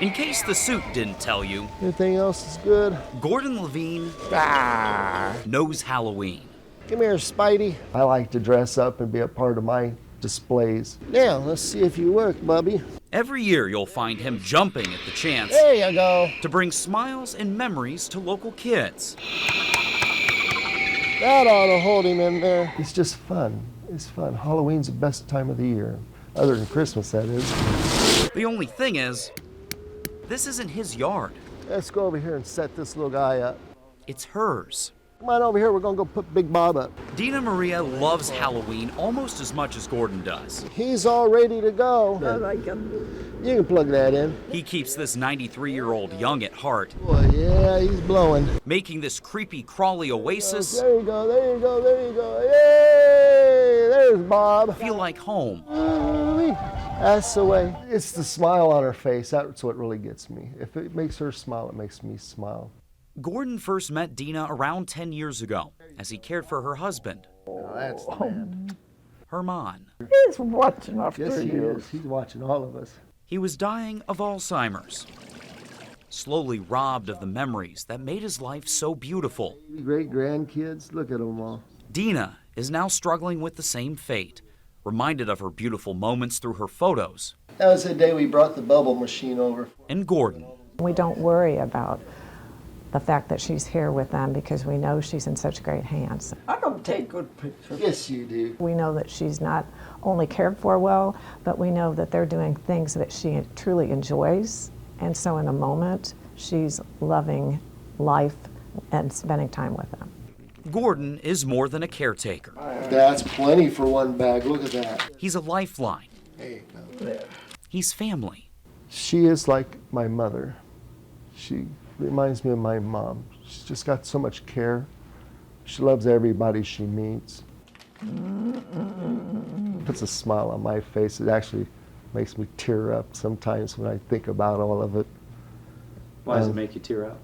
In case the suit didn't tell you, Everything else is good. Gordon Levine knows Halloween. Come here, Spidey. I like to dress up and be a part of my displays. Now, let's see if you work, Bubby. Every year you'll find him jumping at the chance There you go. to bring smiles and memories to local kids. That ought to hold him in there. It's just fun. It's fun. Halloween's the best time of the year. Other than Christmas, that is. The only thing is, this isn't his yard. Let's go over here and set this little guy up. It's hers. Come on over here. We're going to go put Big Bob up. Dina Maria loves Halloween almost as much as Gordon does. He's all ready to go. I like him. You can plug that in. He keeps this 93-year-old young at heart, Boy, yeah, he's blowing. making this creepy, crawly oasis There you go, there you go, there you go. Yay! There's Bob. feel like home. That's the way. It's the smile on her face. That's what really gets me. If it makes her smile, it makes me smile. Gordon first met Dina around 10 years ago as he cared for her husband, Oh, that's the man. Herman. He's watching after Yes, he you. is. He's watching all of us. He was dying of Alzheimer's, slowly robbed of the memories that made his life so beautiful. Great grandkids, look at them all. Dina is now struggling with the same fate, reminded of her beautiful moments through her photos. That was the day we brought the bubble machine over. And Gordon, We don't worry about the fact that she's here with them because we know she's in such great hands. I don't take good pictures. Yes, you do. We know that she's not only cared for well, but we know that they're doing things that she truly enjoys. And so in a moment, she's loving life and spending time with them. Gordon is more than a caretaker. That's plenty for one bag. Look at that. He's a lifeline. There you go. He's family. She is like my mother. She reminds me of my mom. She's just got so much care. She loves everybody she meets. Puts a smile on my face. It actually makes me tear up sometimes when I think about all of it. Why does it make you tear up?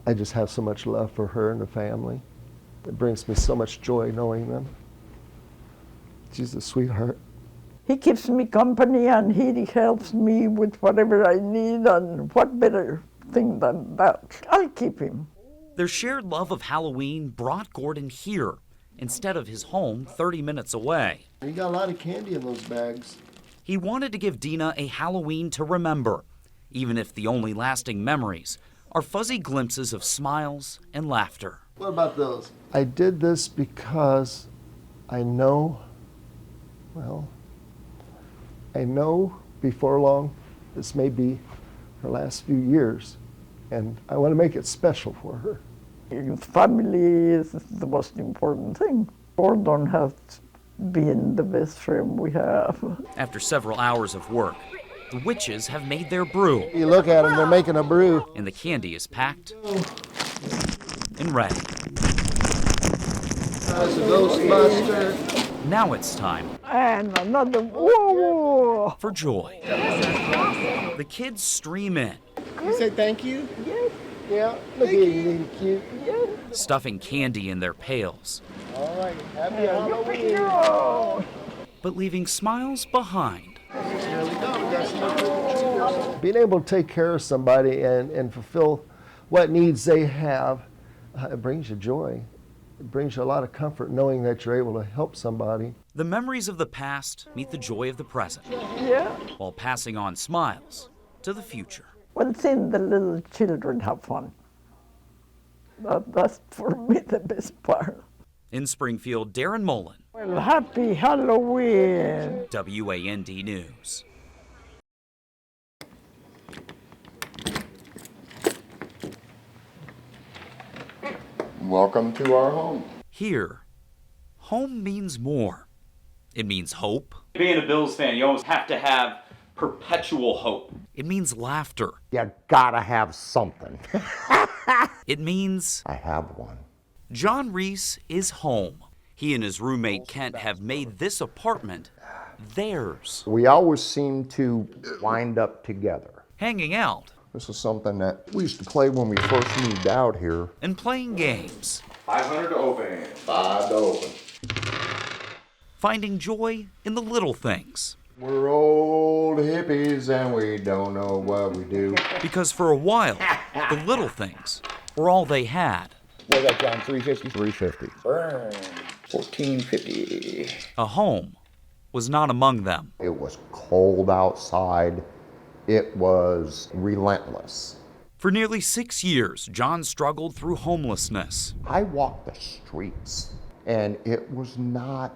I just have so much love for her and the family. It brings me so much joy knowing them. She's a sweetheart. He keeps me company and he helps me with whatever I need, and what better thing than that? I'll keep him. Their shared love of Halloween brought Gordon here instead of his home 30 minutes away. You got a lot of candy in those bags. He wanted to give Dina a Halloween to remember, even if the only lasting memories are fuzzy glimpses of smiles and laughter. What about those? I did this because I know before long this may be her last few years, and I want to make it special for her. Family is the most important thing. Gordon has been the best friend we have. After several hours of work, the witches have made their brew, You look at them, they're making a brew. and the candy is packed and ready. That's a Ghostbuster. Now it's time And another, whoa! for joy. The kids stream in, You say thank you? Yes, Yeah, look at you, cute. yes. stuffing candy in their pails, All right, happy Halloween. Oh. but leaving smiles behind. There we go. We got some more trick-or-treaters. Being able to take care of somebody and fulfill what needs they have, it brings you joy. It brings you a lot of comfort knowing that you're able to help somebody. The memories of the past meet the joy of the present, Yeah. while passing on smiles to the future. Well, seeing the little children have fun. That's for me the best part. In Springfield, Deron Molen, Well, happy Halloween. WAND News. Welcome to our home. Here, home means more. It means hope. Being a Bills fan, you always have to have perpetual hope. It means laughter. You gotta have something. It means I have one. John Reese is home. He and his roommate Kent have made this apartment theirs. We always seem to wind up together. Hanging out This is something that we used to play when we first moved out here. and playing games. 500 to open. 5 to open. Finding joy in the little things. We're old hippies and we don't know what we do. Because for a while, the little things were all they had. What is that, John? 350? 350. Burn. 1450. A home was not among them. It was cold outside. It was relentless. For nearly 6 years, John struggled through homelessness. I walked the streets, and it was not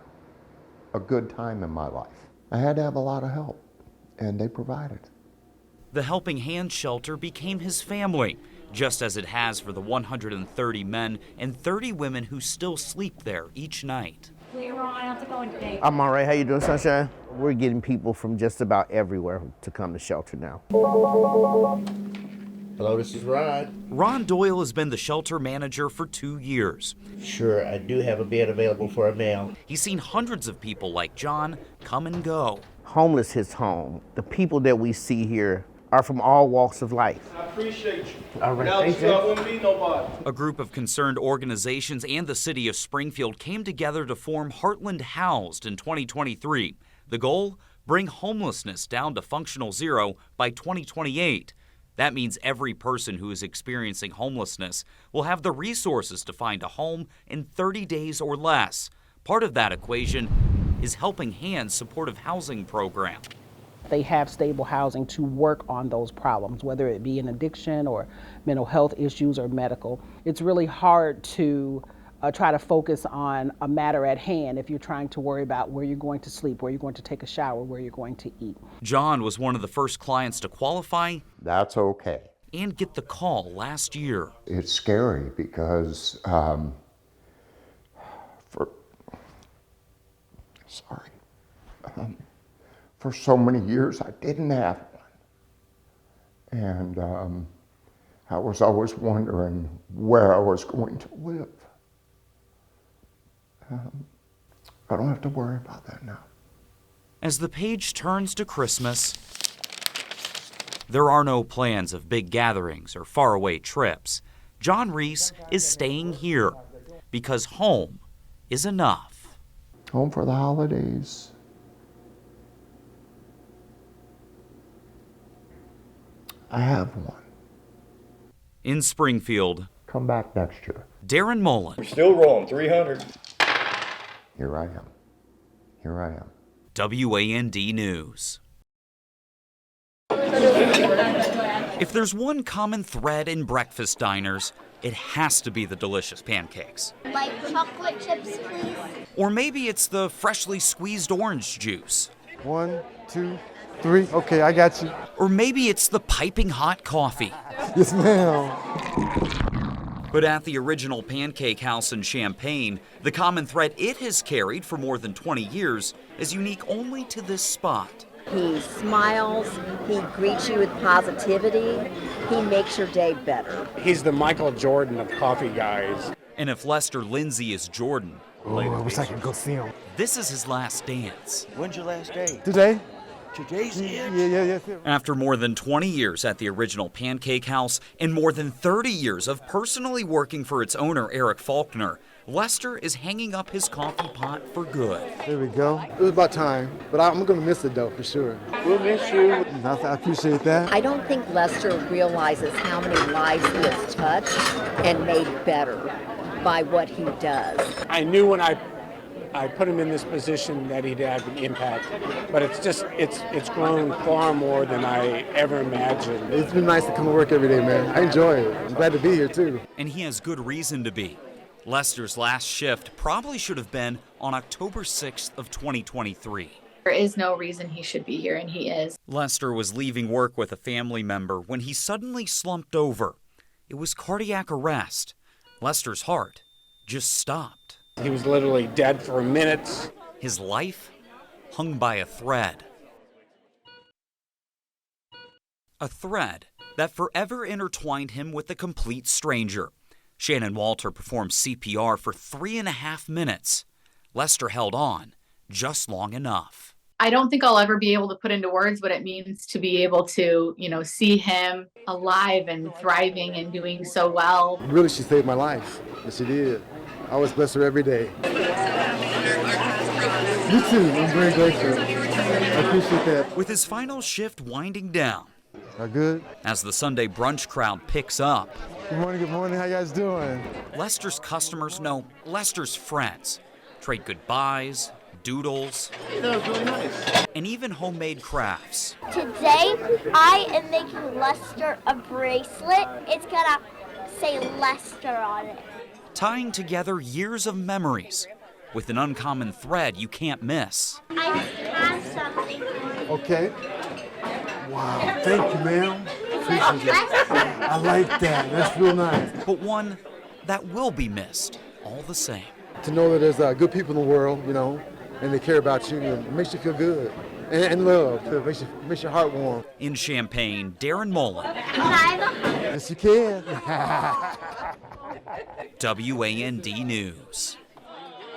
a good time in my life. I had to have a lot of help, and they provided. The Helping Hand shelter became his family, just as it has for the 130 men and 30 women who still sleep there each night. I'm all right. How you doing, Sunshine? We're getting people from just about everywhere to come to shelter now. Hello, this is Rod. Ron Doyle has been the shelter manager for 2 years. Sure, I do have a bed available for a male. He's seen hundreds of people like John come and go. Homeless hits home. The people that we see here are from all walks of life. I appreciate you. All right, Now thank I you. wouldn't be nobody. A group of concerned organizations and the city of Springfield came together to form Heartland Housed in 2023. The goal? Bring homelessness down to functional zero by 2028. That means every person who is experiencing homelessness will have the resources to find a home in 30 days or less. Part of that equation is Helping Hands supportive housing program. They have stable housing to work on those problems, whether it be an addiction or mental health issues or medical. It's really hard to try to focus on a matter at hand if you're trying to worry about where you're going to sleep, where you're going to take a shower, where you're going to eat. John was one of the first clients to qualify. That's okay. And get the call last year. It's scary because for so many years I didn't have one. And I was always wondering where I was going to live. I don't have to worry about that now. As the page turns to Christmas, there are no plans of big gatherings or faraway trips. John Reese is staying here because home is enough. Home for the holidays. I have one. In Springfield, Come back next year. Deron Molen, We're still rolling. 300. Here I am. Here I am. WAND News. If there's one common thread in breakfast diners, it has to be the delicious pancakes. Like chocolate chips, please. Or maybe it's the freshly squeezed orange juice. 1, 2, 3. Okay, I got you. Or maybe it's the piping hot coffee. Yes, ma'am. But at the original Pancake House in Champaign, the common thread it has carried for more than 20 years is unique only to this spot. He smiles, he greets you with positivity, he makes your day better. He's the Michael Jordan of coffee guys. And if Lester Lindsay is Jordan, Oh, I wish I could go see him. this is his last dance. When's your last day? Today? Today's it? Yeah. After more than 20 years at the original Pancake House and more than 30 years of personally working for its owner, Eric Faulkner, Lester is hanging up his coffee pot for good. There we go. It was about time, but I'm going to miss it, though, for sure. We'll miss you. I appreciate that. I don't think Lester realizes how many lives he has touched and made better by what he does. I knew when I put him in this position that he'd have an impact, but it's grown far more than I ever imagined. It's been nice to come to work every day, man. I enjoy it. I'm glad to be here, too. And he has good reason to be. Lester's last shift probably should have been on October 6th of 2023. There is no reason he should be here, and he is. Lester was leaving work with a family member when he suddenly slumped over. It was cardiac arrest. Lester's heart just stopped. He was literally dead for minutes. His life hung by a thread. A thread that forever intertwined him with a complete stranger. Shannon Walter performed CPR for 3.5 minutes. Lester held on just long enough. I don't think I'll ever be able to put into words what it means to be able to, see him alive and thriving and doing so well. Really, she saved my life. Yes, she did. I always bless her every day. You too. I'm very grateful. appreciate that. With his final shift winding down, Good. as the Sunday brunch crowd picks up, Good morning. How you guys doing? Lester's customers know Lester's friends trade goodbyes, doodles, That was really nice. and even homemade crafts. Today, I am making Lester a bracelet. It's gonna say Lester on it. Tying together years of memories with an uncommon thread you can't miss. I have something for you. Okay. Wow, thank you, ma'am. Appreciate it. I like that. That's real nice. But one that will be missed all the same. To know that there's good people in the world, you know, and they care about you, it makes you feel good. And love, it makes your heart warm. In Champaign, Deron Molen, Yes, you can. WAND News.